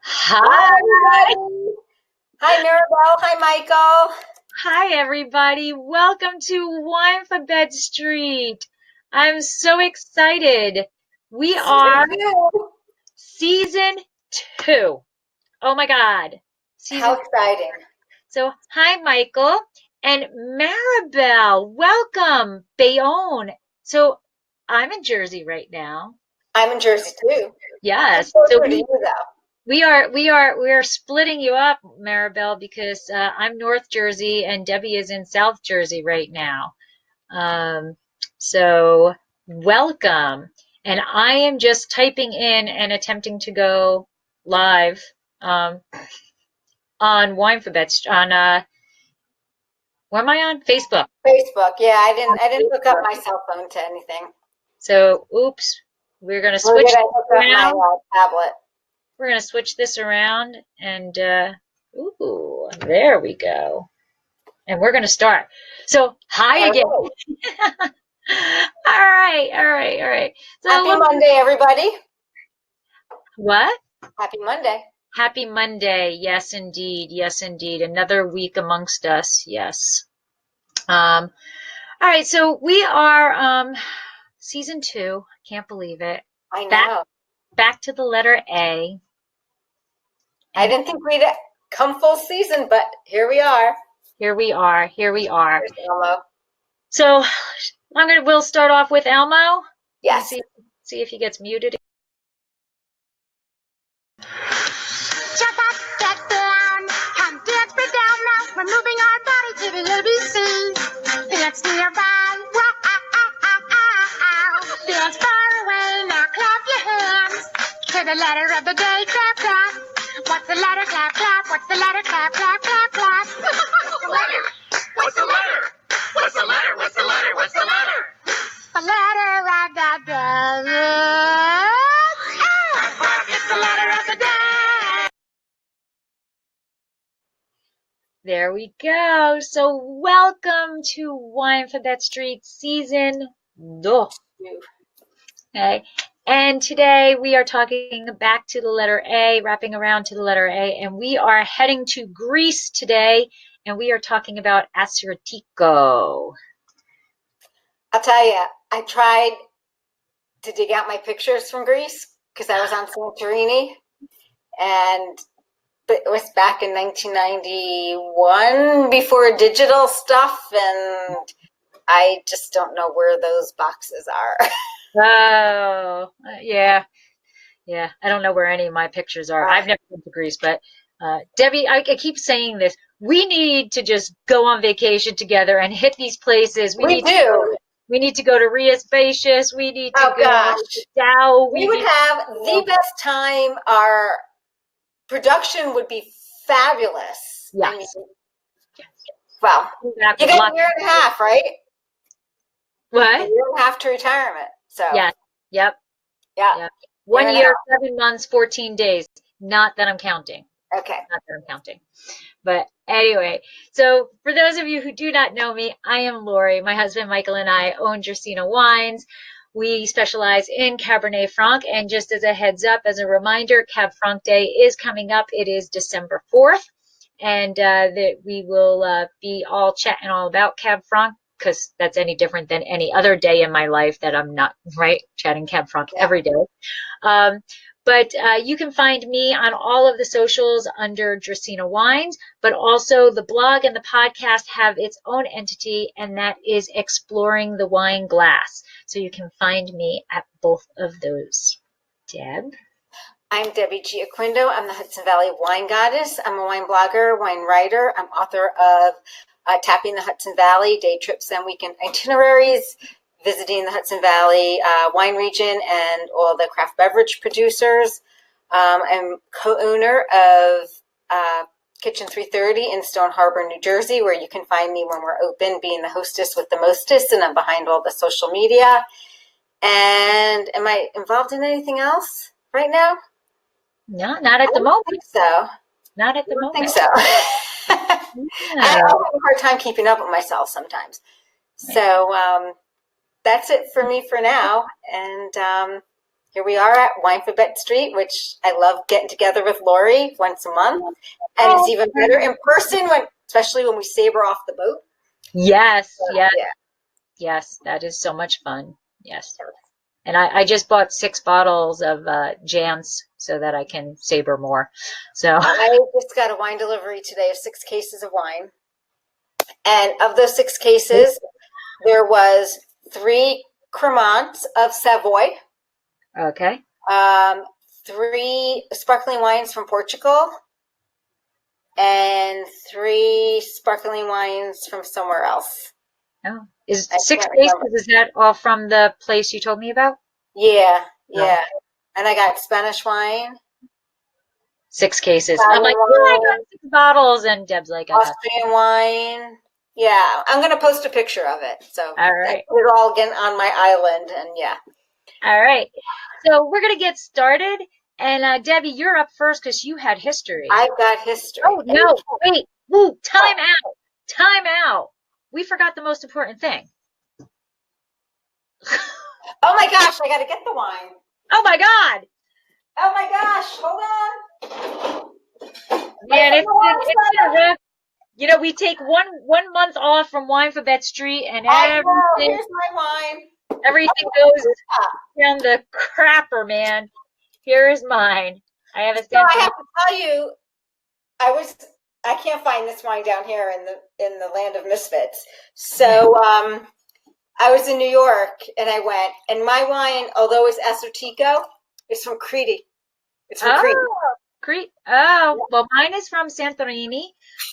Hi. Hi, everybody. Hi, Maribel. Hi, Michael. Hi, everybody. Welcome to Winephabet Street. I'm so excited. We are Season 2. season 2. Oh my God. How Season. exciting. So, hi, Michael and Maribel. Welcome, Bayonne. So, I'm in Jersey right now. I'm in Jersey, too. Yes. I'm So closer to you, though. we are splitting you up, Maribel, because I'm North Jersey and Debbie is in South Jersey right now. So welcome. And I am just typing in and attempting to go live on Winephabet on where am I on? Facebook. Facebook. Yeah, I On didn't hook up Facebook. my cell phone to anything. So oops, we're gonna We're switch gonna this hook up my around. tablet. We're gonna switch this around and ooh, there we go. And we're going to start. So, hi All again. right. All right. Happy So, Monday, everybody. what? Happy Monday. Happy Monday. Yes, indeed. Yes, indeed. Another week amongst us. Yes. All right. So we are season 2. Can't believe it. I know. Back to the letter A. I didn't think we'd come full season, but here we are. Here we are. Here's Elmo. So we'll start off with Elmo. Yes. See if he gets muted. Shut up, get down, come dance me down now. We're moving our body to the ABCs. Dance nearby, wow. Dance far away, now clap your hands. To the letter of the day, clap, clap. What's the letter, clap, clap? What's the letter, clap, clap, clap, clap? What's the letter? What's the letter? What's the letter? What's the letter? What's the letter? The letter of the day is A. It's the letter of the day. There we go. So welcome to Winephabet Street Season 2. Okay. And today we are talking back to the letter A, wrapping around to the letter A, and we are heading to Greece today, and we are talking about Assyrtiko. I'll tell you, I tried to dig out my pictures from Greece because I was on Santorini, but it was back in 1991 before digital stuff, and I just don't know where those boxes are. Oh, yeah. I don't know where any of my pictures are. I've never been to Greece, but Debbie, I keep saying this. We need to just go on vacation together and hit these places. We do. We need to go to Rias Baixas. We need to go to Dow. We would have the best time. Our production would be fabulous. Yes. I mean, well, you got a year and a half, right? What? A year and a half to retirement. So. Yeah. Yep. 1 year, 7 months, 14 days. Not that I'm counting. Okay. Not that I'm counting. But anyway, so for those of you who do not know me, I am Lori. My husband Michael and I own Dracaena Wines. We specialize in Cabernet Franc, and just as a heads up, as a reminder, Cab Franc Day is coming up. It is December 4th, and that we will be all chatting all about Cab Franc, because that's any different than any other day in my life that I'm not chatting Cab Franc every day. But you can find me on all of the socials under Dracaena Wines, but also the blog and the podcast have its own entity, and that is Exploring the Wine Glass. So you can find me at both of those. Deb? I'm Debbie Gioquindo. I'm the Hudson Valley Wine Goddess. I'm a wine blogger, wine writer. I'm author of Tapping the Hudson Valley, Day Trips and Weekend Itineraries, visiting the Hudson Valley wine region and all the craft beverage producers. I'm co-owner of Kitchen 330 in Stone Harbor, New Jersey, where you can find me when we're open, being the hostess with the mostest, and I'm behind all the social media. And am I involved in anything else right now? No, not at the moment. I don't think so. Not at the moment. I think so. I have a hard time keeping up with myself sometimes. So that's it for me for now. And here we are at Winephabet Street, which I love getting together with Lori once a month. And it's even better in person, especially when we saber off the boat. Yes, yes, Yeah. yes. That is so much fun. Yes. And I just bought 6 bottles of jams so that I can saber more. So I just got a wine delivery today of 6 cases of wine. And of those 6 cases, there was 3 Cremants of Savoy, okay. 3 sparkling wines from Portugal, and 3 sparkling wines from somewhere else. Oh, is I 6 can't cases? remember. Is that all from the place you told me about? Yeah, No. yeah. And I got Spanish wine, 6 cases. I'm Italian like, yeah, I wine, got 6 bottles, and Deb's like, I got. Austrian wine. Yeah, I'm going to post a picture of it. So All right. I put it all again on my island, and yeah. All right. So we're gonna get started, and Debbie, you're up first because you had history. I've got history. Oh no! Wait! Ooh! Time out! Time out! We forgot the most important thing. Oh my gosh, I got to get the wine. Oh my God! Oh my gosh, hold on. Man, it's been rough. You know, we take one month off from Winephabet Street, and I know. Here's my wine. everything goes down the crapper, man. Here is mine. I have a So I sense. have to tell you, I can't find this wine down here in the land of misfits. So I was in New York and I went, and my wine, although it's Assyrtiko, is from Crete. It's from Crete. Crete. Oh, well, mine is from Santorini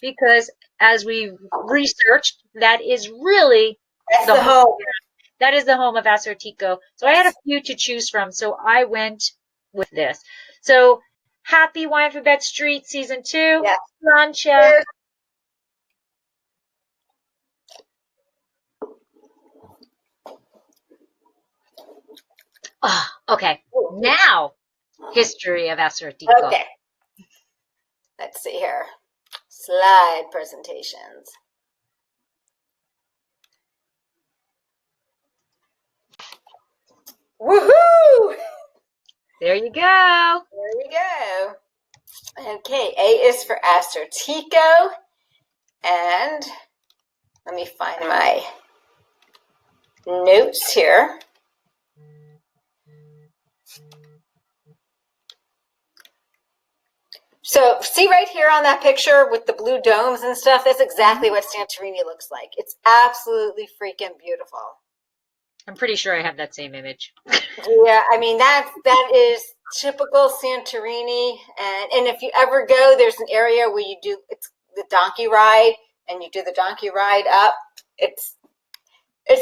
because, as we researched, that is really That's the home. That is the home of Assyrtiko. So I had a few to choose from, so I went with this. So happy Winephabet Street Season 2. Yes. Plancha. Oh, okay. Now, history of Assyrtiko. Okay. Let's see here. Slide presentations. Woohoo! There you go. There you go. Okay, A is for Assyrtiko. And let me find my notes here. So see right here on that picture with the blue domes and stuff, that's exactly what Santorini looks like. It's absolutely freaking beautiful. I'm pretty sure I have that same image. Yeah, I mean, that is typical Santorini. And if you ever go, there's an area where you do it's the donkey ride, and you do the donkey ride up. It's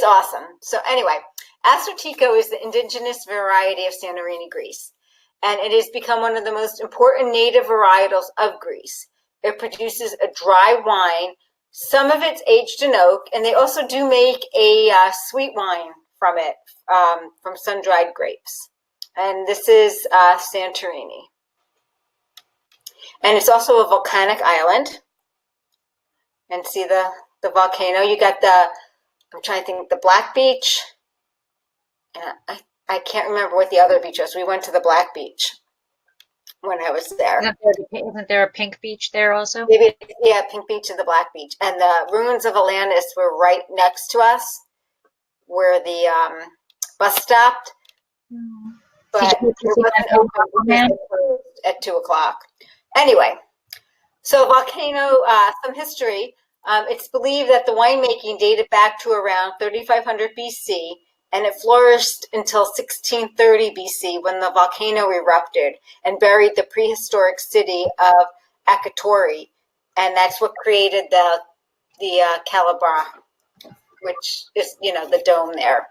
awesome. So anyway, Assyrtiko is the indigenous variety of Santorini, Greece. And it has become one of the most important native varietals of Greece. It produces a dry wine. Some of it's aged in oak, and they also do make a sweet wine from it, from sun-dried grapes. And this is Santorini. And it's also a volcanic island. And see the volcano. You got I'm trying to think, the Black Beach. And I can't remember what the other beach was. We went to the Black Beach when I was there. Isn't there a pink beach there also? Maybe, yeah, Pink Beach and the Black Beach. And the ruins of Atlantis were right next to us where the bus stopped. But it wasn't open because it closed at 2 o'clock. Anyway, so volcano, some history. It's believed that the winemaking dated back to around 3500 BC, and it flourished until 1630 BC when the volcano erupted and buried the prehistoric city of Akatori, and that's what created the Calabar, which is, the dome there.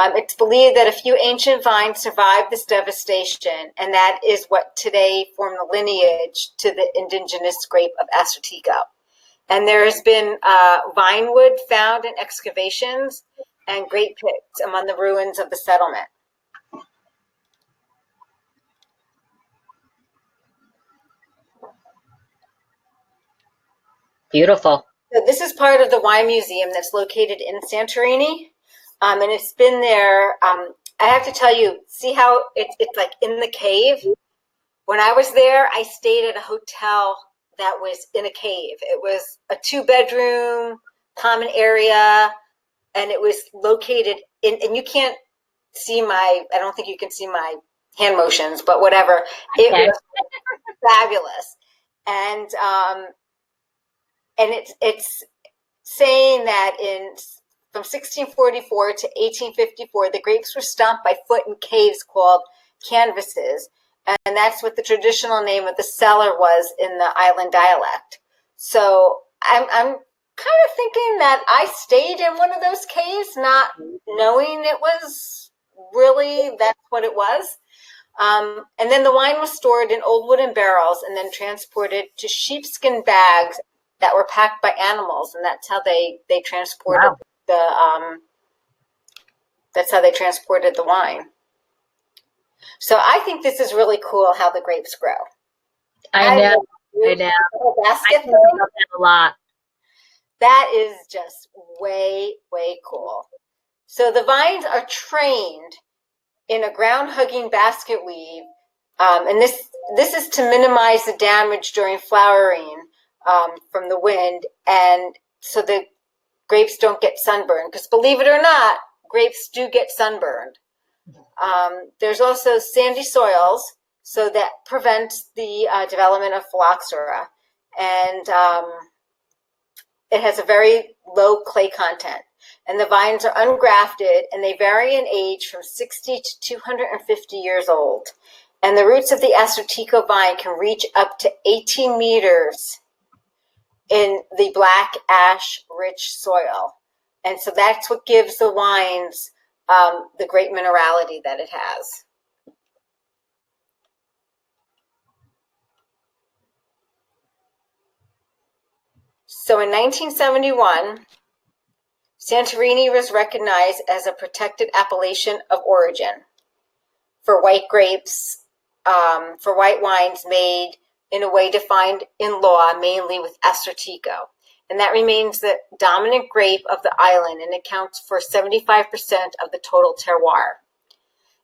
It's believed that a few ancient vines survived this devastation, and that is what today form the lineage to the indigenous grape of Assyrtiko. And there has been vine wood found in excavations and grape pits among the ruins of the settlement. Beautiful. So this is part of the wine museum that's located in Santorini. And it's been there I have to tell you, see how it's like in the cave? When I was there, I stayed at a hotel that was in a cave. It was a 2-bedroom common area, and it was located in, and you can't see I don't think you can see my hand motions, but whatever. It Okay. was fabulous. And it's saying that from 1644 to 1854, the grapes were stomped by foot in caves called canvases, and that's what the traditional name of the cellar was in the island dialect. So I'm kind of thinking that I stayed in one of those caves, not knowing it was really that's what it was. And then the wine was stored in old wooden barrels and then transported to sheepskin bags that were packed by animals, and that's how they transported that's how they transported the wine. So I think this is really cool how the grapes grow. I know. Basket I think about that a lot. That is just way, way cool. So the vines are trained in a ground-hugging basket weave, and this is to minimize the damage during flowering from the wind, and so the grapes don't get sunburned. Because believe it or not, grapes do get sunburned. There's also sandy soils, so that prevents the development of phylloxera, and it has a very low clay content. And the vines are ungrafted, and they vary in age from 60 to 250 years old. And the roots of the Assyrtiko vine can reach up to 18 meters in the black ash-rich soil. And so that's what gives the wines the great minerality that it has. So in 1971, Santorini was recognized as a protected appellation of origin for white grapes, for white wines made in a way defined in law, mainly with Assyrtiko. And that remains the dominant grape of the island and accounts for 75% of the total terroir.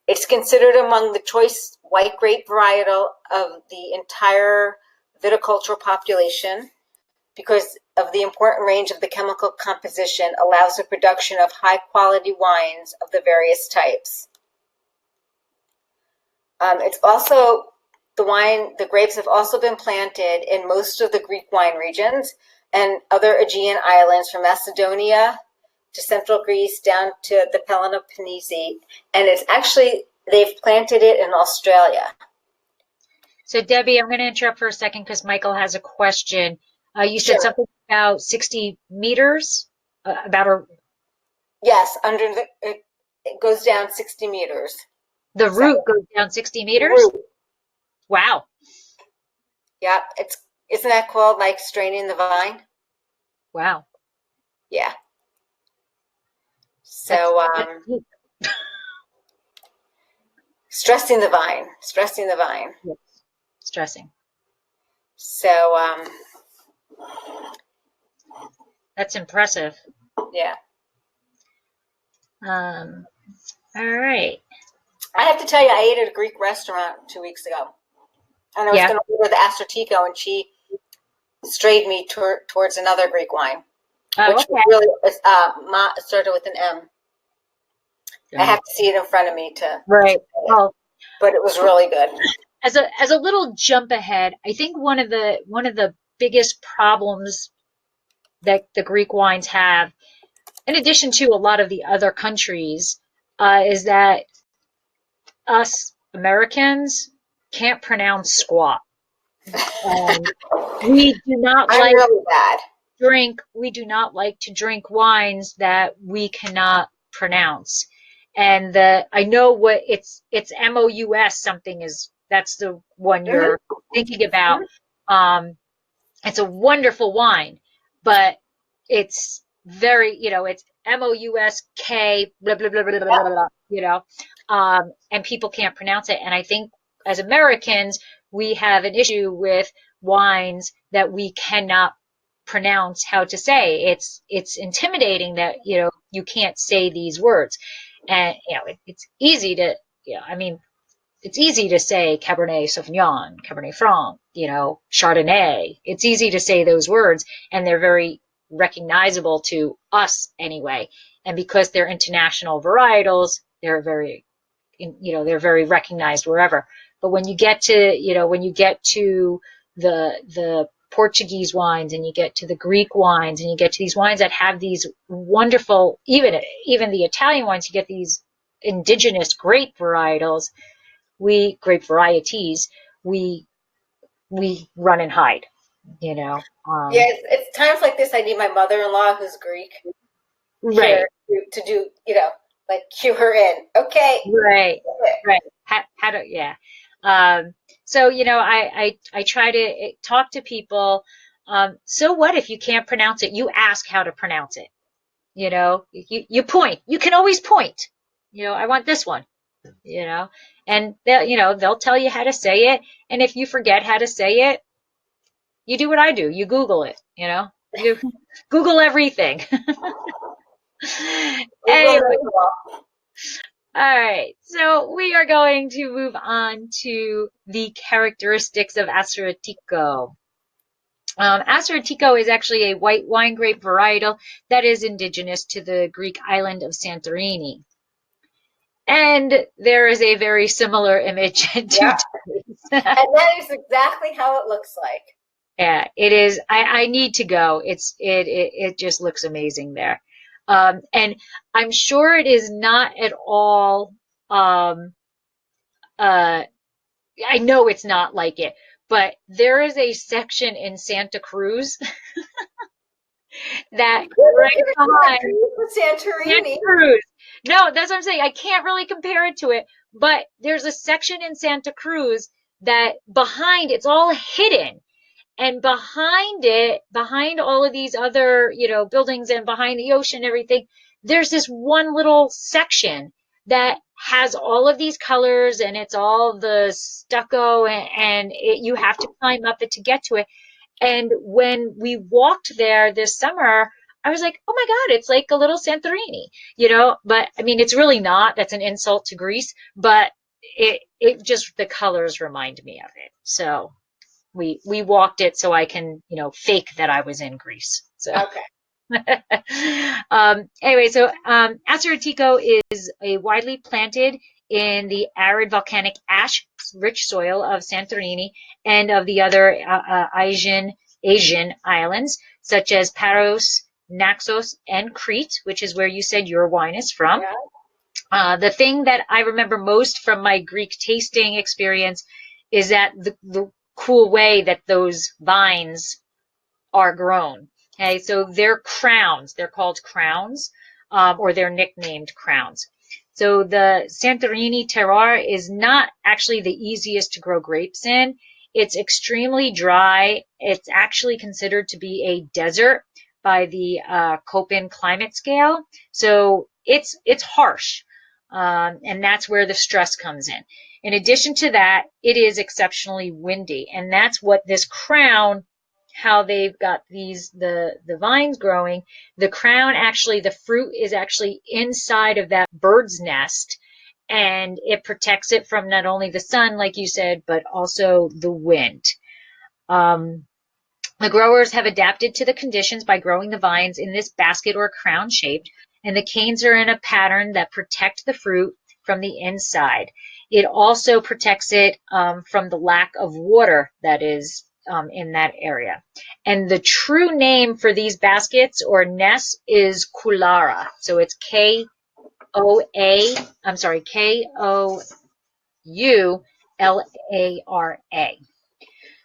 It's considered among the choice white grape varietal of the entire viticultural population because of the important range of the chemical composition allows the production of high-quality wines of the various types. It's also the grapes have also been planted in most of the Greek wine regions and other Aegean islands from Macedonia to central Greece down to the Peloponnese, and it's actually they've planted it in Australia. So Debbie, I'm going to interrupt for a second because Michael has a question. You said something about 60 meters, Yes, it goes down 60 meters. The root goes down 60 meters? Root. Wow. Yeah, isn't that called like straining the vine? Wow. Yeah. So stressing the vine. Yes. Stressing. So that's impressive. Yeah. All right. I have to tell you, I ate at a Greek restaurant 2 weeks ago, and I was going to order the Assyrtiko, and she strayed me towards another Greek wine, which really started with an M. I have to see it in front of me to Well, but it was really good. As a little jump ahead, I think one of the biggest problems that the Greek wines have, in addition to a lot of the other countries, is that us Americans can't pronounce squat. We do not like to drink wines that we cannot pronounce. And I know what it's MOUS something that's the one you're thinking about. It's a wonderful wine, but it's very, it's MOUSK, blah, blah, blah, blah, blah, blah, and people can't pronounce it. And I think as Americans, we have an issue with wines that we cannot pronounce how to say. It's intimidating that, you can't say these words. And, it's easy to, I mean, it's easy to say Cabernet Sauvignon, Cabernet Franc, Chardonnay. It's easy to say those words, and they're very recognizable to us anyway. And because they're international varietals, they're very, they're very recognized wherever. But when you get to the Portuguese wines, and you get to the Greek wines, and you get to these wines that have these wonderful, even the Italian wines, you get these indigenous grape varietals, grape varieties, we run and hide, Yeah, it's times like this I need my mother-in-law, who's Greek, right, here to do, like cue her in. Okay. right. How to, yeah. So, I try to talk to people. So what if you can't pronounce it? You ask how to pronounce it. You point. You can always point. I want this one. And they'll tell you how to say it. And if you forget how to say it, you do what I do. You Google it. You Google everything. Anyway. All right, so we are going to move on to the characteristics of Assyrtiko. Assyrtiko is actually a white wine grape varietal that is indigenous to the Greek island of Santorini. And there is a very similar image to and that is exactly how it looks like. Yeah, it is. I need to go. It just looks amazing there. And I'm sure it is not at all, I know it's not like it, but there is a section in Santa Cruz that right behind Santorini. Santa Cruz. No, that's what I'm saying. I can't really compare it to it, but there's a section in Santa Cruz that behind, it's all hidden. And behind it, behind all of these other, buildings and behind the ocean and everything, there's this one little section that has all of these colors, and it's all the stucco, and you have to climb up it to get to it. And when we walked there this summer, I was like, oh my God, it's like a little Santorini, but I mean, it's really not. That's an insult to Greece, but it just, the colors remind me of it. So we walked it so I can, fake that I was in Greece. So. Okay. Anyway, so Assyrtiko is a widely planted in the arid volcanic ash-rich soil of Santorini and of the other Asian islands, such as Paros, Naxos, and Crete, which is where you said your wine is from. Yeah. The thing that I remember most from my Greek tasting experience is that the cool way that those vines are grown. Okay, so they're crowns. They're called crowns, or they're nicknamed crowns. So the Santorini terroir is not actually the easiest to grow grapes in. It's extremely dry. It's actually considered to be a desert by the Köppen climate scale. So it's harsh, and that's where the stress comes in. In addition to that, it is exceptionally windy, and that's what this crown, how they've got the vines growing. The crown, actually, the fruit is actually inside of that bird's nest, and it protects it from not only the sun, like you said, but also the wind. The growers have adapted to the conditions by growing the vines in this basket or crown shaped, and the canes are in a pattern that protect the fruit from the inside. It also protects it from the lack of water that is in that area. And the true name for these baskets or nests is Koulara. So it's Koulara.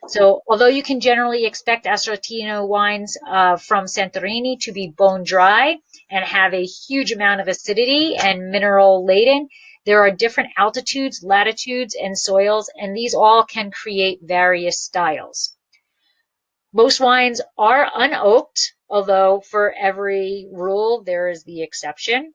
So although you can generally expect Assyrtiko wines from Santorini to be bone dry and have a huge amount of acidity and mineral laden, there are different altitudes, latitudes, and soils, and these all can create various styles. Most wines are unoaked, although for every rule there is the exception.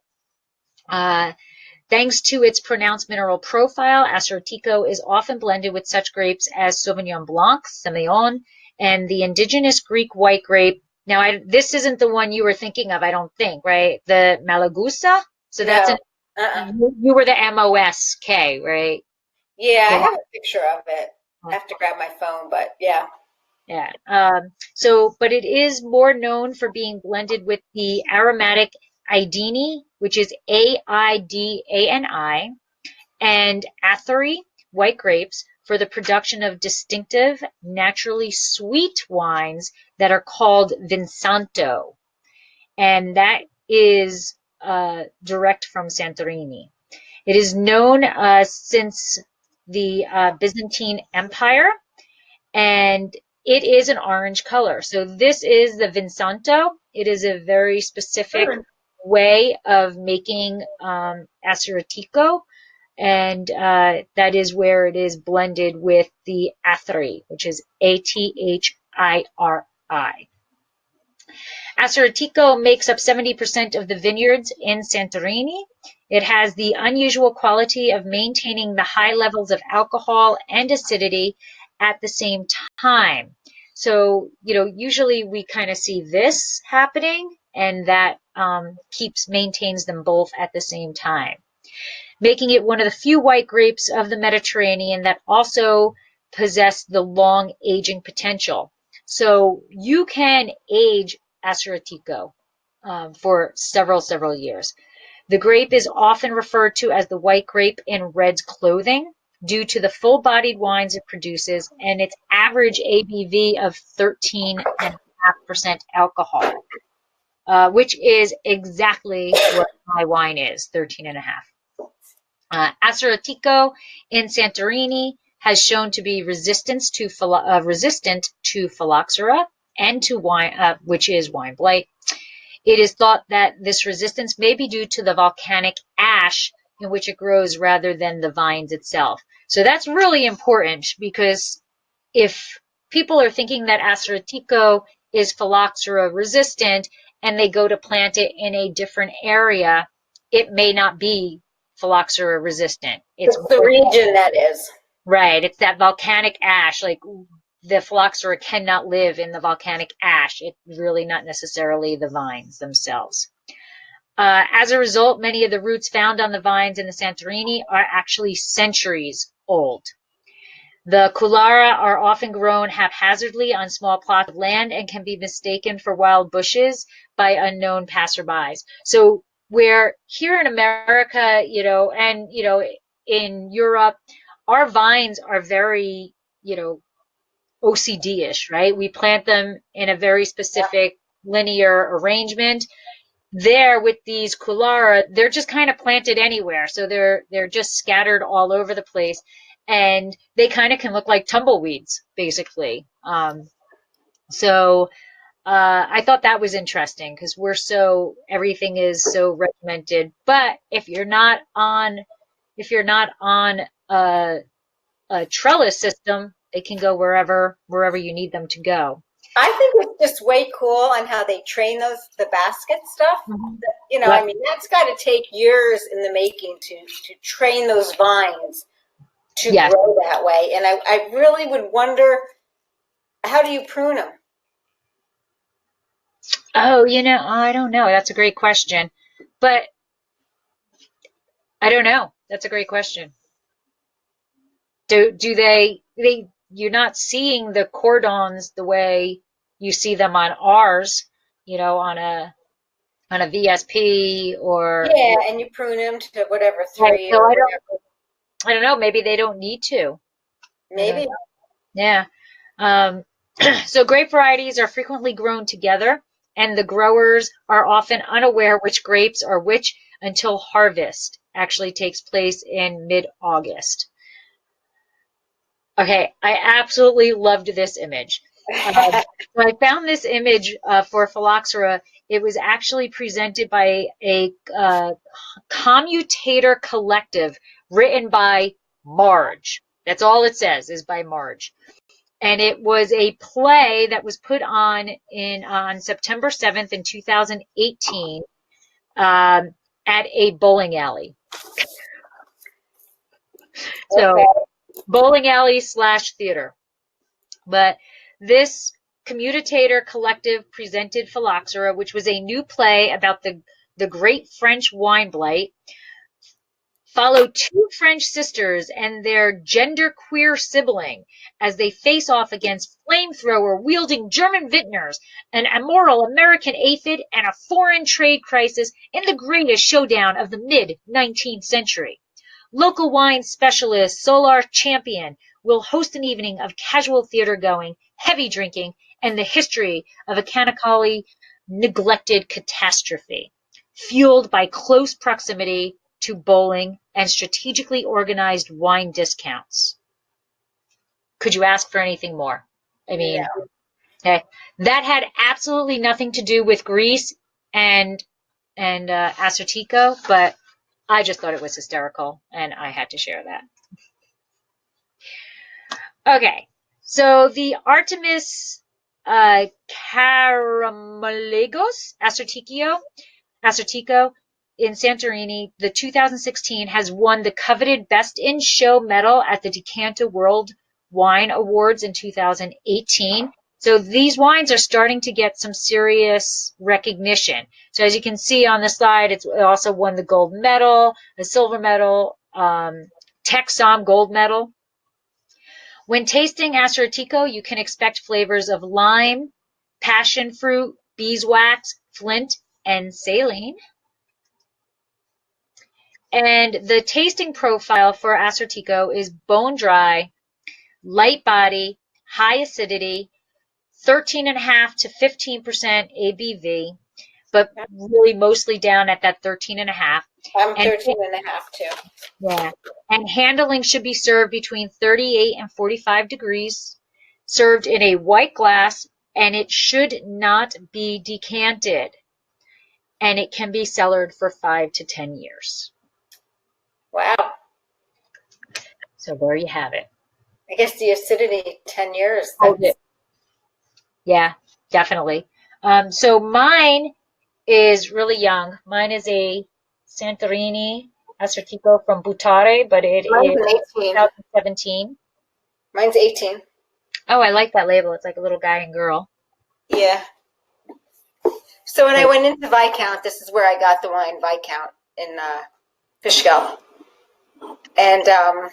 Thanks to its pronounced mineral profile, Assyrtiko is often blended with such grapes as Sauvignon Blanc, Semillon, and the indigenous Greek white grape. Now, this isn't the one you were thinking of, I don't think, right? The Malagusa? So that's You were the MOSK, right? Yeah, I The have a picture of it. I have to grab my phone, but yeah. Yeah. But it is more known for being blended with the aromatic Idini, which is Aidani, and Athyri, white grapes, for the production of distinctive, naturally sweet wines that are called Vinsanto. And that is direct from Santorini. It is known since the Byzantine Empire, and it is an orange color. So this is the Vinsanto. It is a very specific way of making Assyrtiko, and that is where it is blended with the Athiri, which is Athiri. Assyrtiko makes up 70% of the vineyards in Santorini. It has the unusual quality of maintaining the high levels of alcohol and acidity at the same time. So, usually we kind of see this happening, and that maintains them both at the same time, making it one of the few white grapes of the Mediterranean that also possess the long aging potential. So you can age Assyrtiko for several years. The grape is often referred to as the white grape in red's clothing due to the full-bodied wines it produces and its average ABV of 13.5% alcohol, which is exactly what my wine is, 13.5. Assyrtiko in Santorini has shown to be resistant to phylloxera and to wine, which is wine blight. It is thought that this resistance may be due to the volcanic ash in which it grows rather than the vines itself. So that's really important, because if people are thinking that Assyrtiko is phylloxera resistant and they go to plant it in a different area, it may not be phylloxera resistant. It's the region that is. Right. It's that volcanic ash. Like, the phylloxera cannot live in the volcanic ash. It's really not necessarily the vines themselves. As a result, many of the roots found on the vines in the Santorini are actually centuries old. The Kulara are often grown haphazardly on small plots of land and can be mistaken for wild bushes by unknown passerbys. So where here in America, and, in Europe, our vines are very, OCD-ish, right? We plant them in a very specific linear arrangement. There with these Kulara, they're just kind of planted anywhere. So they're just scattered all over the place. And they kind of can look like tumbleweeds, basically. So I thought that was interesting, because everything is so regimented. But if you're not on a trellis system, they can go wherever you need them to go. I think it's just way cool on how they train the basket stuff. Mm-hmm. I mean, that's got to take years in the making to train those vines to grow that way. And I really would wonder, how do you prune them? Oh, I don't know. That's a great question. But I don't know. That's a great question. Do you're not seeing the cordons the way you see them on ours, on a VSP or. Yeah, and you prune them to whatever, 3 Right, so or whatever. I don't know. Maybe they don't need to. Maybe. Yeah. So grape varieties are frequently grown together, and the growers are often unaware which grapes are which until harvest actually takes place in mid-August. Okay, I absolutely loved this image. So I found this image for phylloxera. It was actually presented by a commutator collective written by Marge. That's all it says, is by Marge. And it was a play that was put on September 7th in 2018 at a bowling alley. So bowling alley / theater. But this commutator collective presented Phylloxera, which was a new play about the great French wine blight, Follow two French sisters and their genderqueer sibling as they face off against flamethrower-wielding German vintners, an immoral American aphid, and a foreign trade crisis in the greatest showdown of the mid-19th century. Local wine specialist Solar Champion will host an evening of casual theater-going, heavy drinking, and the history of a canonically neglected catastrophe, fueled by close proximity to bowling and strategically organized wine discounts. Could you ask for anything more? I mean, No. okay. That had absolutely nothing to do with Greece and Assyrtiko, but I just thought it was hysterical, and I had to share that. Okay, so the Artemis Karamelagos Assyrtiko in Santorini, the 2016 has won the coveted Best in Show medal at the Decanter World Wine Awards in 2018. So these wines are starting to get some serious recognition. So as you can see on the slide, it also won the gold medal, the silver medal, Texom gold medal. When tasting Assyrtiko, you can expect flavors of lime, passion fruit, beeswax, flint, and saline. And the tasting profile for Assyrtiko is bone dry, light body, high acidity, 13.5 to 15% ABV, but really mostly down at that 13.5. I'm 13.5 too. Yeah. And handling should be served between 38 and 45 degrees, served in a white glass, and it should not be decanted. And it can be cellared for 5 to 10 years. Wow. So there you have it. I guess the acidity, 10 years. Yeah, definitely. So mine is really young. Mine is a Santorini Assyrtiko from Butare, but it Mine's is 18. 2017. Mine's 18. Oh, I like that label. It's like a little guy and girl. Yeah. So when I went into Viscount, this is where I got the wine, Viscount, in Fishkill. And I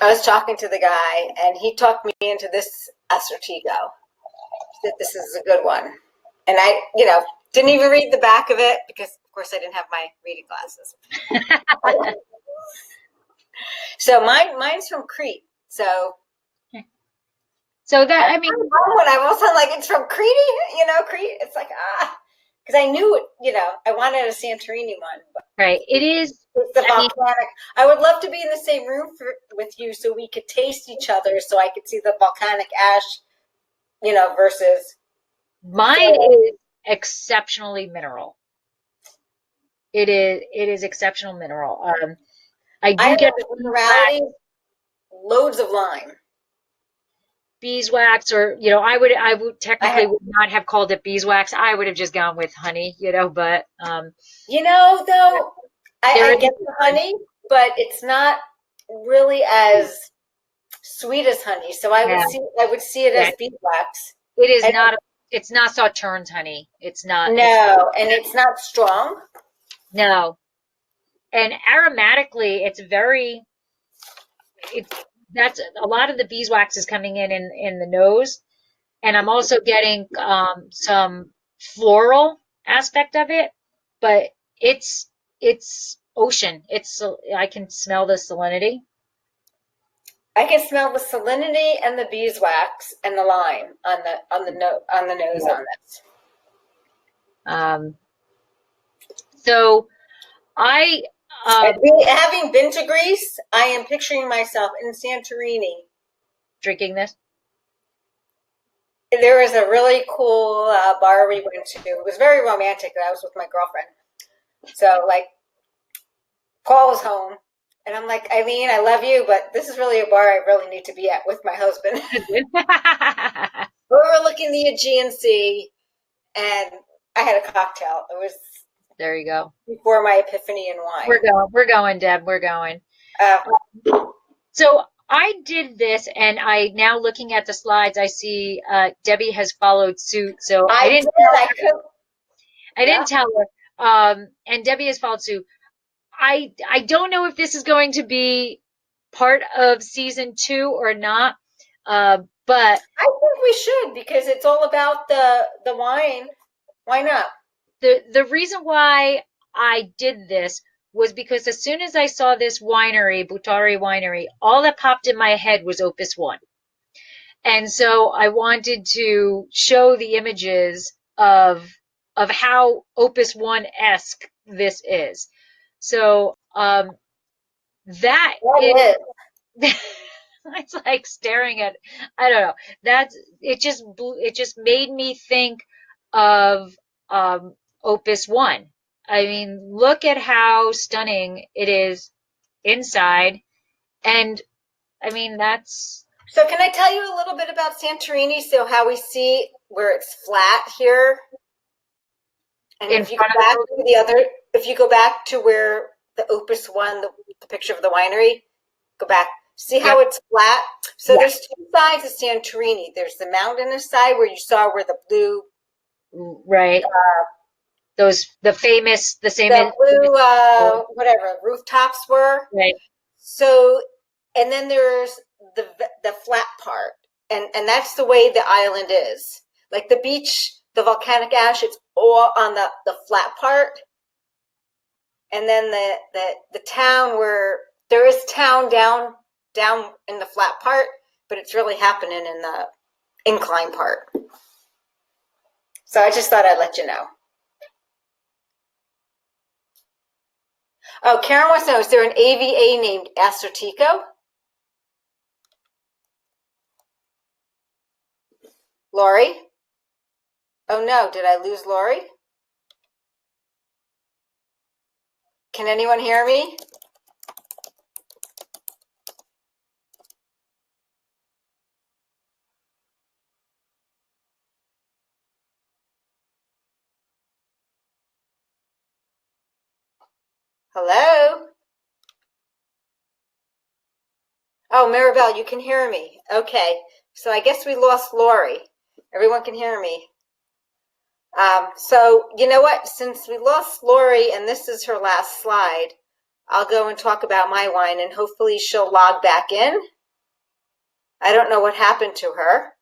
was talking to the guy, and he talked me into this Assyrtiko. He said, this is a good one. And I, didn't even read the back of it because, of course, I didn't have my reading glasses. So mine's from Crete. So that, I mean, when I was like, it's from Crete, Crete. It's like, because I knew it, I wanted a Santorini one. But right. It is. it's the volcanic. I would love to be in the same room with you so we could taste each other, so I could see the volcanic ash, versus. Mine is exceptionally mineral. It is exceptional mineral. I do get the minerality, loads of lime. Beeswax, or I would technically would not have called it beeswax. I would have just gone with honey, but though I get the honey, but it's not really as sweet as honey. So I would see it as beeswax. It is not. It's not Sauternes honey. It's not. No, and it's not strong. No, and aromatically, it's very. That's a lot of the beeswax is coming in the nose, and I'm also getting some floral aspect of it, but it's ocean. I can smell the salinity. I can smell the salinity and the beeswax and the lime on the nose on this. So I. Having been to Greece, I am picturing myself in Santorini drinking this. There was a really cool bar we went to. It was very romantic. I was with my girlfriend. So, Paul was home. And I'm like, Eileen, I love you, but this is really a bar I really need to be at with my husband. We were looking the Aegean Sea, and I had a cocktail. It was... There you go. Before my epiphany in wine. We're going, Deb. We're going. So I did this, and now looking at the slides, I see Debbie has followed suit. So I didn't tell her. And Debbie has followed suit. I don't know if this is going to be part of season 2 or not, but I think we should, because it's all about the wine. Why not? the reason why I did this was because as soon as I saw this winery, Butari Winery, all that popped in my head was Opus One. And so I wanted to show the images of how Opus One-esque this is. So that is, it's like staring at, I don't know. That's it just made me think of Opus One. I mean, look at how stunning it is inside, and I mean that's So can I tell you a little bit about Santorini? So how we see where it's flat here, and in if you go front of back the to the other, if you go back to where the Opus One, the picture of the winery, go back. See how it's flat? So Yeah. there's two sides of Santorini. There's the mountainous side where you saw where the blue, right. Those the same whatever rooftops were. right. So, and then there's the flat part, and that's the way the island is. Like the beach, the volcanic ash, it's all on the flat part, and then the town where there is town down in the flat part, but it's really happening in the incline part. So I just thought I'd let you know. Oh, Karen wants to know, is there an AVA named Assyrtiko? Lori? Oh no, did I lose Lori? Can anyone hear me? Hello? Oh, Maribel, you can hear me. Okay, so I guess we lost Lori. Everyone can hear me. So you know what? Since we lost Lori and this is her last slide, I'll go and talk about my wine and hopefully she'll log back in. I don't know what happened to her.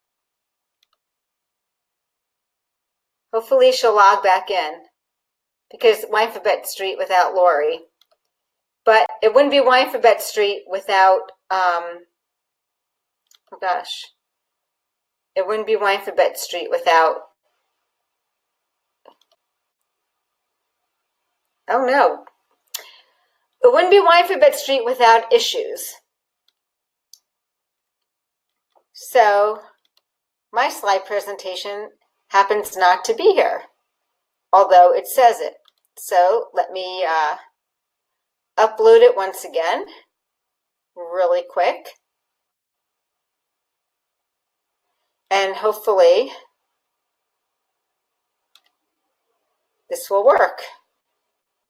Hopefully she'll log back in, because Winephabet Street without Lori. But it wouldn't be Winephabet Street without, oh gosh, it wouldn't be Winephabet Street without, oh no, it wouldn't be Winephabet Street without issues. So my slide presentation happens not to be here, although it says it. So let me upload it once again, really quick. And hopefully this will work.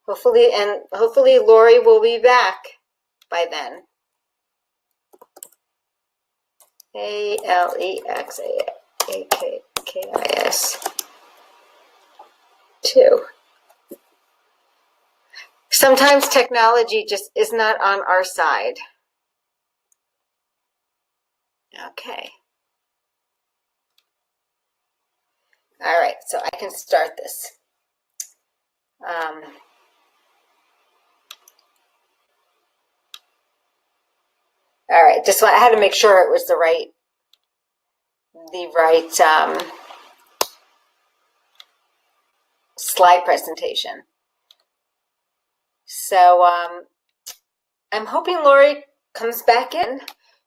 Hopefully Lori will be back by then. ALEXAKKIS 2. Sometimes technology just is not on our side. Okay. All right, so I can start this. All right, I had to make sure it was the right slide presentation. So I'm hoping Lori comes back in.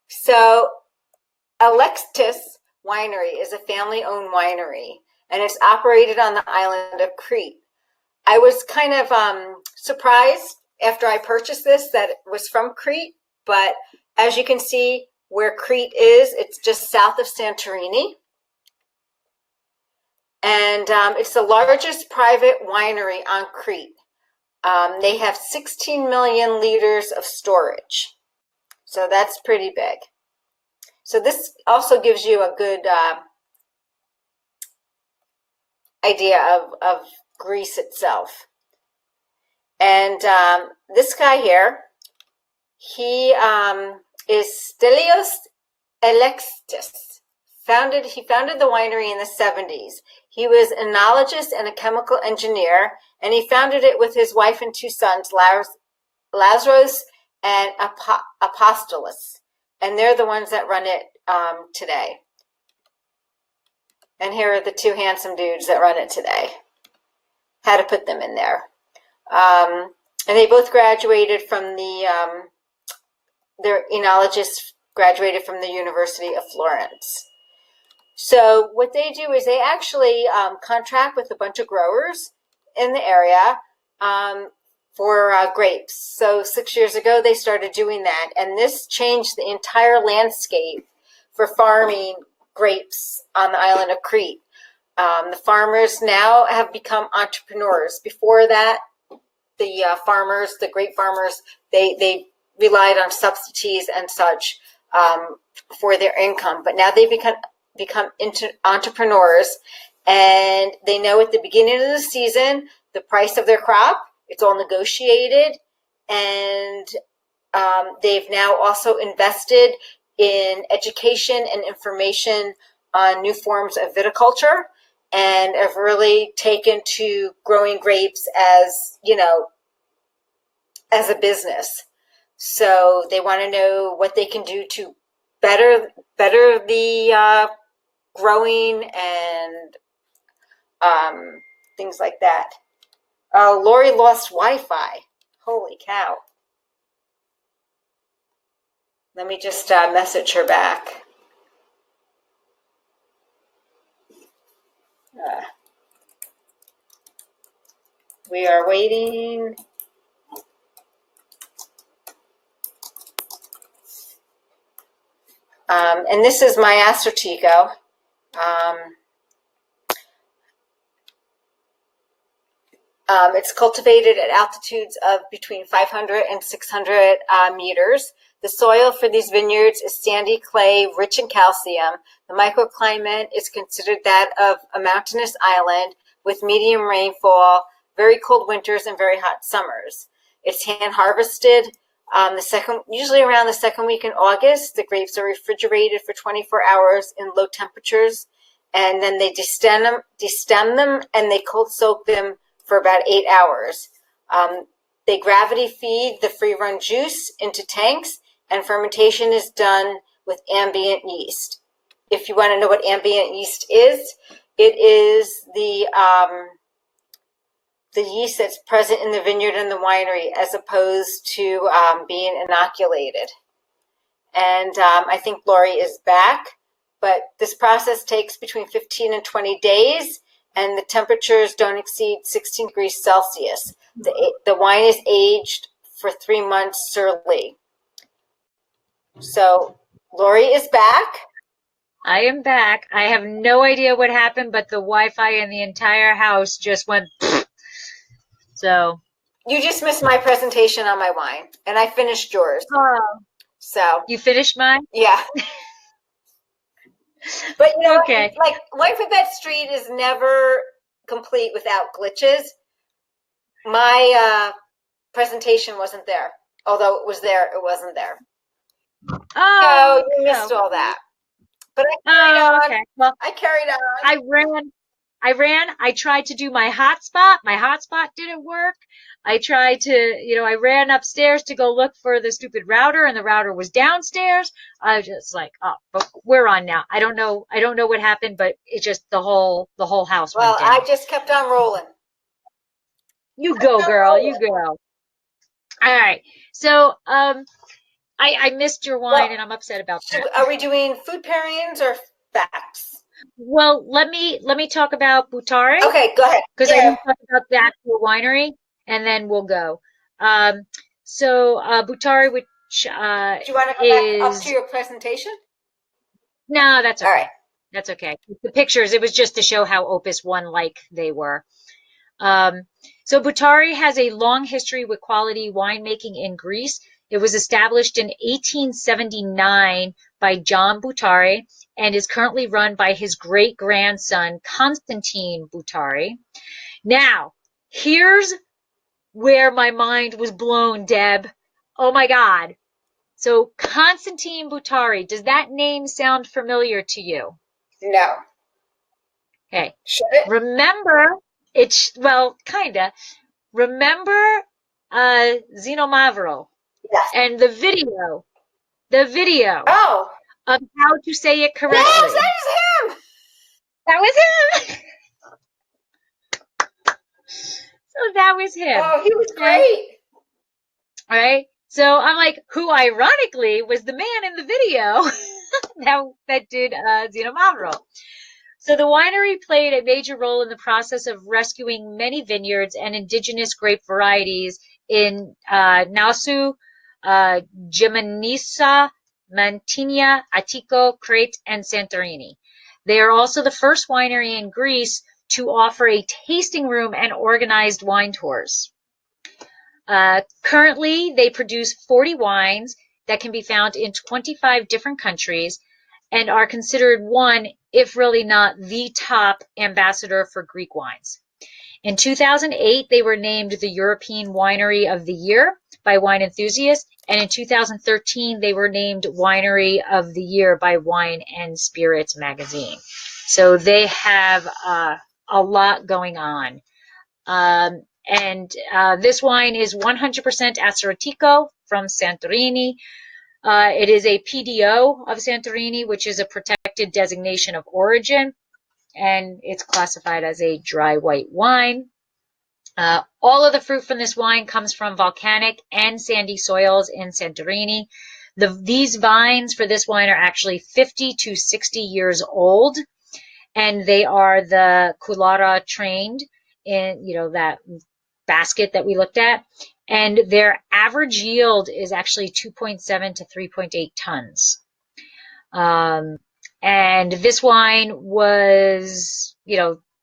So Alexis Winery is a family-owned winery, and it's operated on the island of Crete. I was kind of surprised after I purchased this that it was from Crete, but as you can see where Crete is, it's just south of Santorini. And it's the largest private winery on Crete. They have 16 million liters of storage. So that's pretty big. So this also gives you a good idea of Greece itself. And this guy here, he is Stelios Alexis. He founded the winery in the 70s. He was an enologist and a chemical engineer, and he founded it with his wife and 2 sons, Lazarus and Apostolos. And they're the ones that run it today. And here are the 2 handsome dudes that run it today. Had to put them in there. And they both graduated from they're enologists, graduated from the University of Florence. So what they do is they actually contract with a bunch of growers in the area for grapes. So 6 years ago, they started doing that. And this changed the entire landscape for farming grapes on the island of Crete. The farmers now have become entrepreneurs. Before that, the grape farmers, they relied on subsidies and such for their income. But now they've become entrepreneurs, and they know at the beginning of the season the price of their crop. It's all negotiated, and they've now also invested in education and information on new forms of viticulture, and have really taken to growing grapes as, as a business. So they want to know what they can do to better the growing and things like that. Lori lost Wi-Fi. Holy cow. Let me just message her back. We are waiting. And this is my Assyrtiko. It's cultivated at altitudes of between 500 and 600 meters. The soil for these vineyards is sandy clay, rich in calcium. The microclimate is considered that of a mountainous island with medium rainfall, very cold winters, and very hot summers. It's hand harvested usually around the second week in August. The grapes are refrigerated for 24 hours in low temperatures, and then they destem them, and they cold soak them for about 8 hours. They gravity feed the free run juice into tanks, and fermentation is done with ambient yeast. If you want to know what ambient yeast is, it is the yeast that's present in the vineyard and the winery, as opposed to being inoculated. And I think Lori is back, but this process takes between 15 and 20 days, and the temperatures don't exceed 16 degrees Celsius. The wine is aged for 3 months surly. So Lori is back. I am back. I have no idea what happened, but the Wi-Fi in the entire house just went. So you just missed my presentation on my wine, and I finished yours. Oh, so you finished mine? Yeah. But okay. Like Winephabet Street is never complete without glitches. My presentation wasn't there. Although it was there, it wasn't there. Oh, so you missed all that. But I carried on. Okay. Well, I carried on. I tried to do my hotspot. My hotspot didn't work. I tried to, I ran upstairs to go look for the stupid router, and the router was downstairs. I was just like, oh, but we're on now. I don't know what happened, but it just the whole house went down. Well, I just kept on rolling. You go, girl. You go. All right. So, I missed your wine, and I'm upset about that. Are we doing food pairings or facts? Well, let me talk about Butare. Okay, go ahead. Because I need to talk about the actual winery, and then we'll go. So Butare, which do you want to go back up to your presentation? No, that's okay. All right. That's okay. The pictures, it was just to show how Opus One-like they were. So Butare has a long history with quality winemaking in Greece. It was established in 1879 by John Butare and is currently run by his great-grandson, Constantine Butare. Now, here's where my mind was blown, Deb. Oh my God. So Constantine Butari, does that name sound familiar to you? No. Okay. Should it? Remember, well, kinda. Remember Zeno Mavro Yes. and the video Oh. of how to say it correctly. Yes, that is him. That was him. So that was him. Oh, he was Okay. great. All right. So I'm like, who ironically was the man in the video that did Zeno Mavro. So the winery played a major role in the process of rescuing many vineyards and indigenous grape varieties in Nasu, Gimenissa, Mantinia, Attiko, Crete, and Santorini. They are also the first winery in Greece to offer a tasting room and organized wine tours. Currently, they produce 40 wines that can be found in 25 different countries and are considered one, if really not the top ambassador for Greek wines. In 2008, they were named the European Winery of the Year by Wine Enthusiast, and in 2013, they were named Winery of the Year by Wine and Spirits magazine. So they have a lot going on. And this wine is 100% Assyrtiko from Santorini. It is a PDO of Santorini, which is a protected designation of origin, and it's classified as a dry white wine. All of the fruit from this wine comes from volcanic and sandy soils in Santorini. These vines for this wine are actually 50 to 60 years old, and they are the Culara trained in, that basket that we looked at. And their average yield is actually 2.7 to 3.8 tons. And this wine was,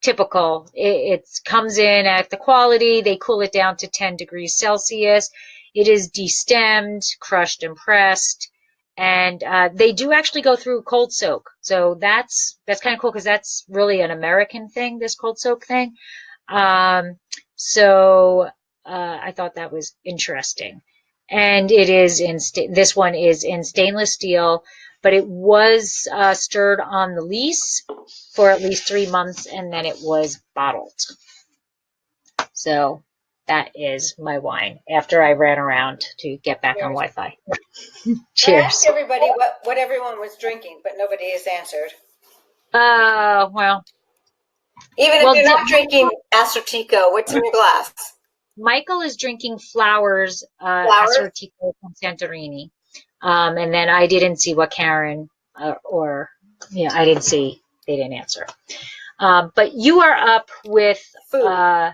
typical. It comes in at the quality. They cool it down to 10 degrees Celsius. It is destemmed, crushed, and pressed. And they do actually go through cold soak. So that's kind of cool because that's really an American thing, this cold soak thing. So I thought that was interesting. And it is this one is in stainless steel, but it was stirred on the lees for at least 3 months, and then it was bottled. So that is my wine after I ran around to get back on Wi-Fi. Cheers. I asked everybody what everyone was drinking, but nobody has answered. Well. Even if you're not drinking Assyrtiko, what's in your glass? Michael is drinking Flowers? Assyrtiko from Santorini. And then I didn't see what Karen I didn't see. They didn't answer. But you are up with food.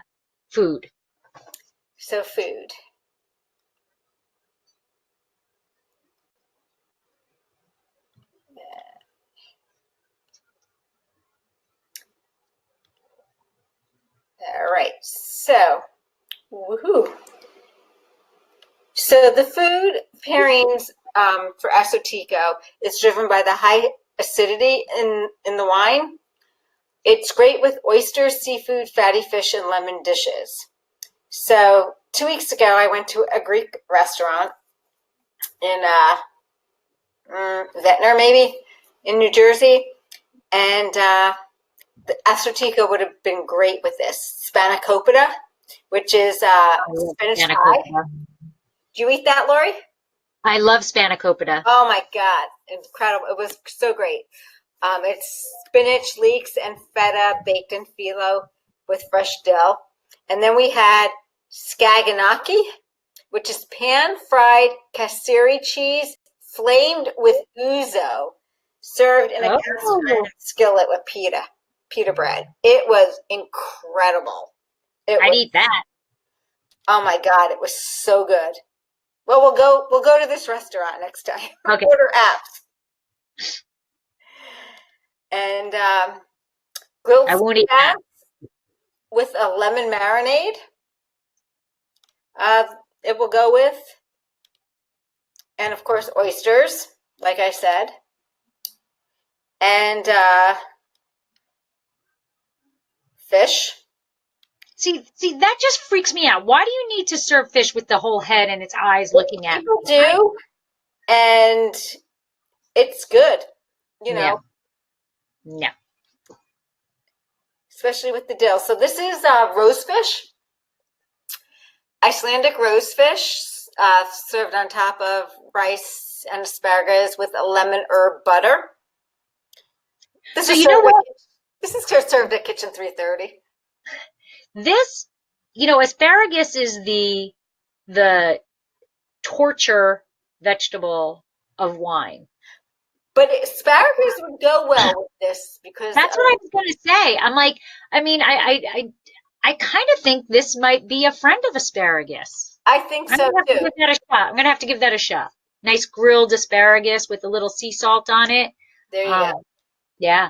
So food. All right. So, woohoo. So the food pairings for Assyrtiko is driven by the high acidity in the wine. It's great with oysters, seafood, fatty fish, and lemon dishes. So 2 weeks ago, I went to a Greek restaurant in Ventnor, maybe, in New Jersey. And the Assyrtiko would have been great with this. Spanakopita, which is spinach pie. Do you eat that, Lori? I love spanakopita. Oh my God, incredible. It was so great. It's spinach, leeks, and feta baked in phyllo with fresh dill. And then we had skaganaki, which is pan-fried kasseri cheese flamed with ouzo, served in a cast skillet with pita bread. It was incredible. I'd eat that. Oh my God, it was so good. Well, we'll go to this restaurant next time. Okay. Order apps. And grilled crabs with a lemon marinade. It will go with, and of course oysters, like I said, and fish. See, that just freaks me out. Why do you need to serve fish with the whole head and its eyes looking at me? People do, and it's good, you know, No. especially with the dill. So this is rosefish, Icelandic rosefish, served on top of rice and asparagus with a lemon herb butter. This So is you know what? This is served at Kitchen 330. This, asparagus is the torture vegetable of wine. But asparagus would go well with this because That's what I was going to say. I'm like, I mean, I kind of think this might be a friend of asparagus. I think so I'm too. going to give that a shot. I'm going to have to give that a shot. Nice grilled asparagus with a little sea salt on it. There you go. Yeah.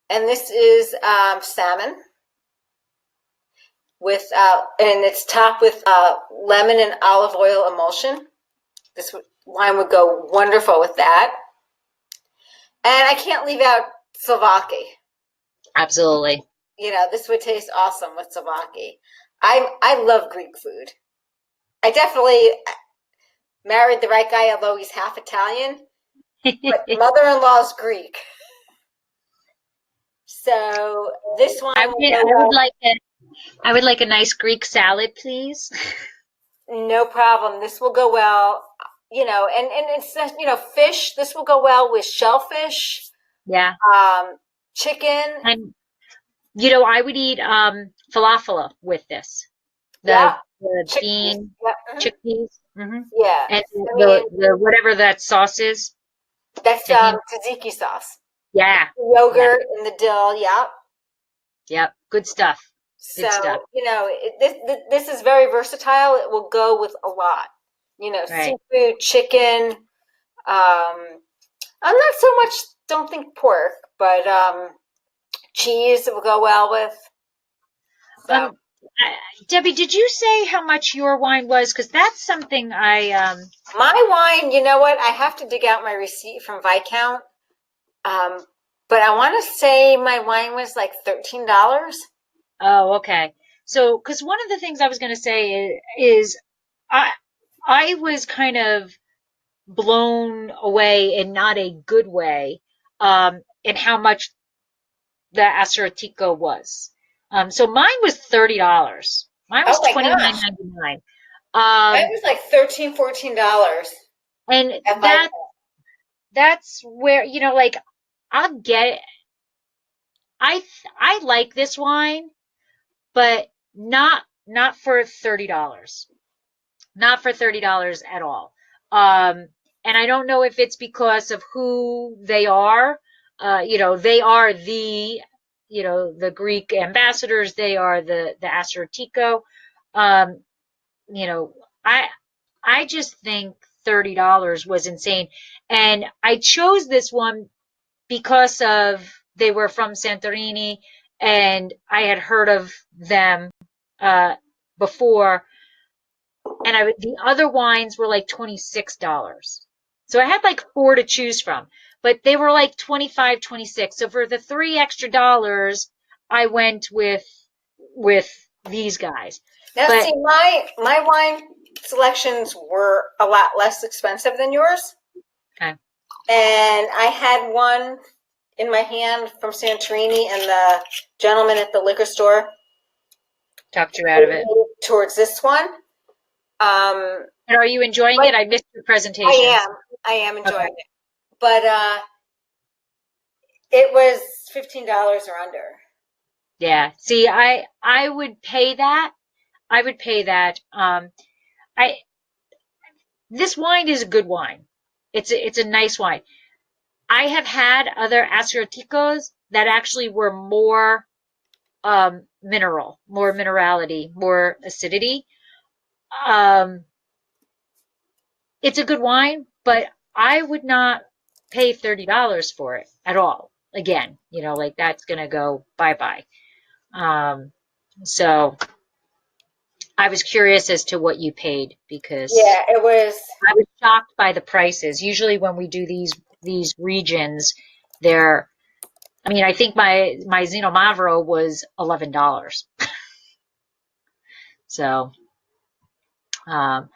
And this is salmon with and it's topped with lemon and olive oil emulsion. This wine would go wonderful with that. And I can't leave out Slovakia. Absolutely. This would taste awesome with Slovakia. I love Greek food. I definitely married the right guy, although he's half Italian. But mother-in-law's Greek. So this one, I would like a nice Greek salad, please. no problem. This will go well. And it's fish. This will go well with shellfish. Yeah. Chicken. And I would eat falafel with this. The bean chickpeas. Mm-hmm. Yeah. And the whatever that sauce is. That's tzatziki sauce. Yeah. Yogurt and the dill. Yeah. Yep. Good stuff. So, this is very versatile. It will go with a lot. Right. Seafood, chicken. I'm not so much, don't think pork, but cheese it will go well with. So. Debbie, did you say how much your wine was? Because that's something My wine, you know what? I have to dig out my receipt from Viscount. But I want to say my wine was like $13. Oh, okay. So, because one of the things I was going to say is I was kind of blown away in not a good way in how much the Assyrtiko was. So mine was $30. Mine was $29.99. Mine was like $13, $14. And that's where I'll get it. I like this wine, but not for $30. Not for $30 at all. And I don't know if it's because of who they are. They are the Greek ambassadors. They are the Assyrtiko. I just think $30 was insane. And I chose this one because they were from Santorini and I had heard of them before. And the other wines were like $26. So I had like 4 to choose from, but they were like 25, 26. So for the $3 extra, I went with these guys. Now, see, my wine selections were a lot less expensive than yours. Okay. And I had one in my hand from Santorini, and the gentleman at the liquor store talked you out of it towards this one. And are you enjoying it? I missed your presentation. I am enjoying it. But it was $15 or under. Yeah. See, I would pay that. I would pay that. This wine is a good wine. It's a nice wine. I have had other Assyrtikos that actually were more mineral, more minerality, more acidity. It's a good wine, but I would not pay $30 for it at all. Again, that's gonna go bye-bye. So I was curious as to what you paid because it was. I was shocked by the prices. Usually when we do these regions, I think my Zino Mavro was $11. So, all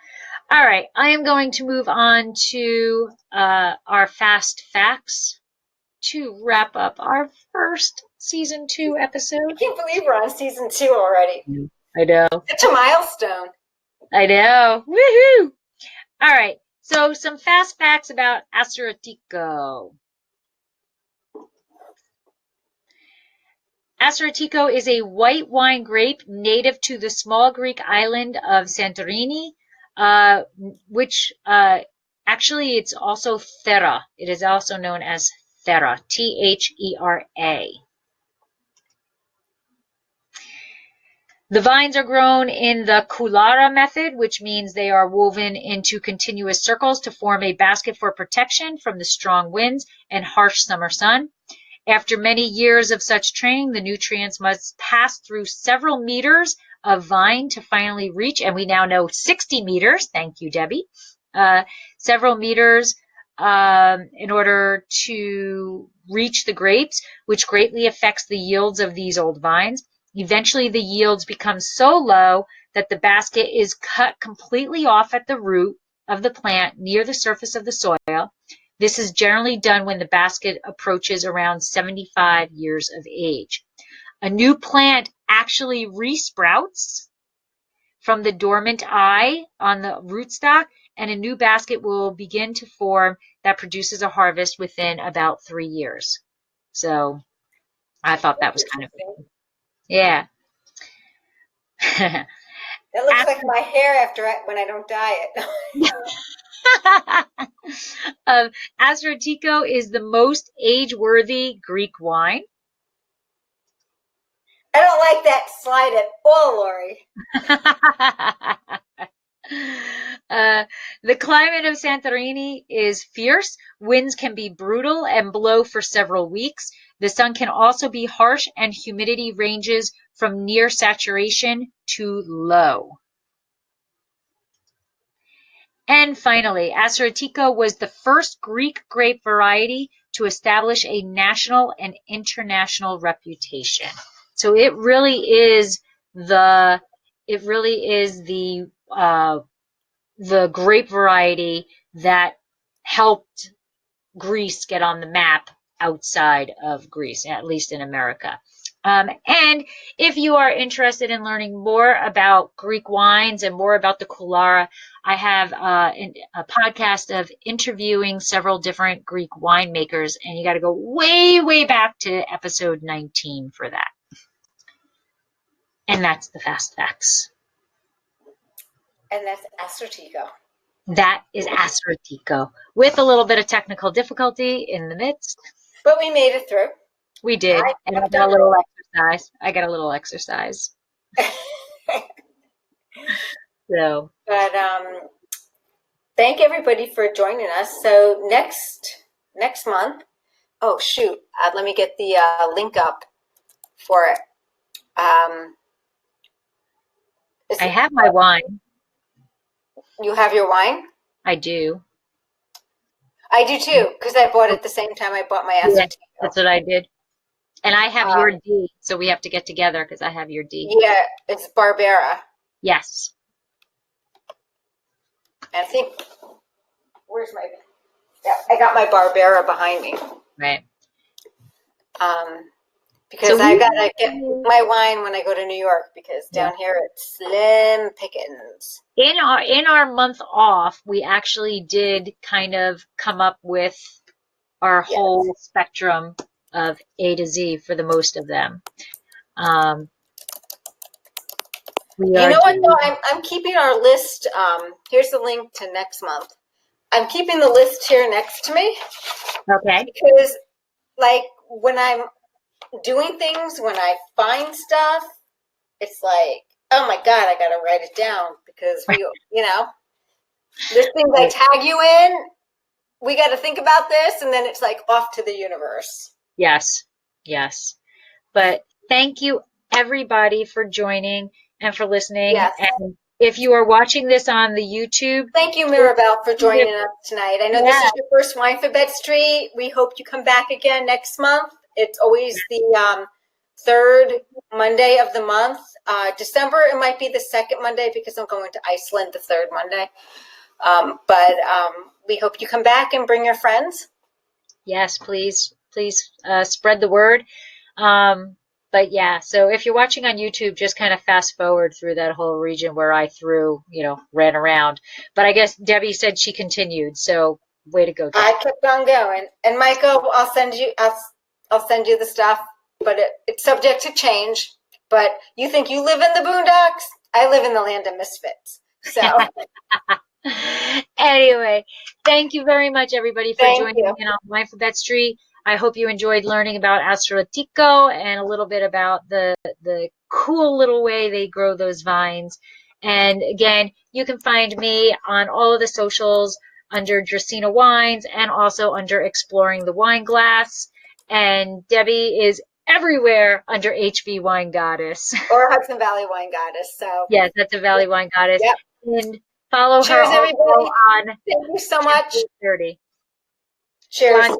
right, I am going to move on to our fast facts to wrap up our first season 2 episode. I can't believe we're on season 2 already. I know. Such a milestone. I know. Woohoo! All right, so some fast facts about Assyrtiko. Assyrtiko is a white wine grape native to the small Greek island of Santorini, which actually it's also Thera. It is also known as Thera, Thera. The vines are grown in the Kulara method, which means they are woven into continuous circles to form a basket for protection from the strong winds and harsh summer sun. After many years of such training, the nutrients must pass through several meters of vine to finally reach, and we now know 60 meters, thank you, Debbie, several meters in order to reach the grapes, which greatly affects the yields of these old vines. Eventually, the yields become so low that the basket is cut completely off at the root of the plant near the surface of the soil. This is generally done when the basket approaches around 75 years of age. A new plant actually resprouts from the dormant eye on the rootstock, and a new basket will begin to form that produces a harvest within about 3 years. So I thought that was kind of cool. Yeah. That looks like my hair when I don't dye it. Assyrtiko is the most age-worthy Greek wine. I don't like that slide at all, Lori. The climate of Santorini is fierce. Winds can be brutal and blow for several weeks. The sun can also be harsh, and humidity ranges from near saturation to low. And finally, Assyrtiko was the first Greek grape variety to establish a national and international reputation. So it really is the grape variety that helped Greece get on the map outside of Greece, at least in America. And if you are interested in learning more about Greek wines and more about the Kulara, I have a podcast of interviewing several different Greek winemakers, and you got to go way, way back to episode 19 for that. And that's the fast facts. And that's Assyrtiko. That is Assyrtiko, with a little bit of technical difficulty in the midst. But we made it through. We did, and I got a little exercise. So, but thank everybody for joining us. So next month. Oh shoot! Let me get the link up for it. I have my wine. You have your wine? I do. I do too, because I bought it at the same time I bought my Assyrtiko. Yeah, that's what I did. And I have your D, so we have to get together because I have your D. Yeah, it's Barbera. Yes. And I think, yeah, I got my Barbera behind me. Right. Because I gotta get my wine when I go to New York, because down here it's slim pickings. In our month off, we actually did kind of come up with our whole spectrum of A to Z for the most of them. You know what though? I'm keeping our list. Here's the link to next month. I'm keeping the list here next to me. Okay. Because like when I'm doing things, when I find stuff, it's like, oh my God, I gotta write it down, because there's things I tag you in. We got to think about this, and then it's like off to the universe. Yes. But thank you everybody for joining and for listening. Yes. And if you are watching this on the YouTube, thank you, Mirabelle, for joining us tonight. I know this is your first Winephabet Street. We hope you come back again next month. It's always the third Monday of the month. December, it might be the second Monday because I'm going to Iceland the third Monday. But we hope you come back and bring your friends. Yes, please spread the word. But yeah, so if you're watching on YouTube, just kind of fast forward through that whole region where I ran around. But I guess Debbie said she continued, so way to go, Debbie. I kept on going. And Michael, I'll send you the stuff, but it's subject to change. But you think you live in the boondocks? I live in the land of misfits. So anyway, thank you very much, everybody, for Thank joining you. me on Winephabet Street. I hope you enjoyed learning about Assyrtiko and a little bit about the cool little way they grow those vines. And again, you can find me on all of the socials under Dracaena Wines and also under Exploring the Wine Glass. And Debbie is everywhere under HV Wine Goddess. Or Hudson Valley Wine Goddess. So Yes, that's a Valley Wine Goddess. Yep. And follow Cheers, her everybody. on Thank you so much. 30. Cheers.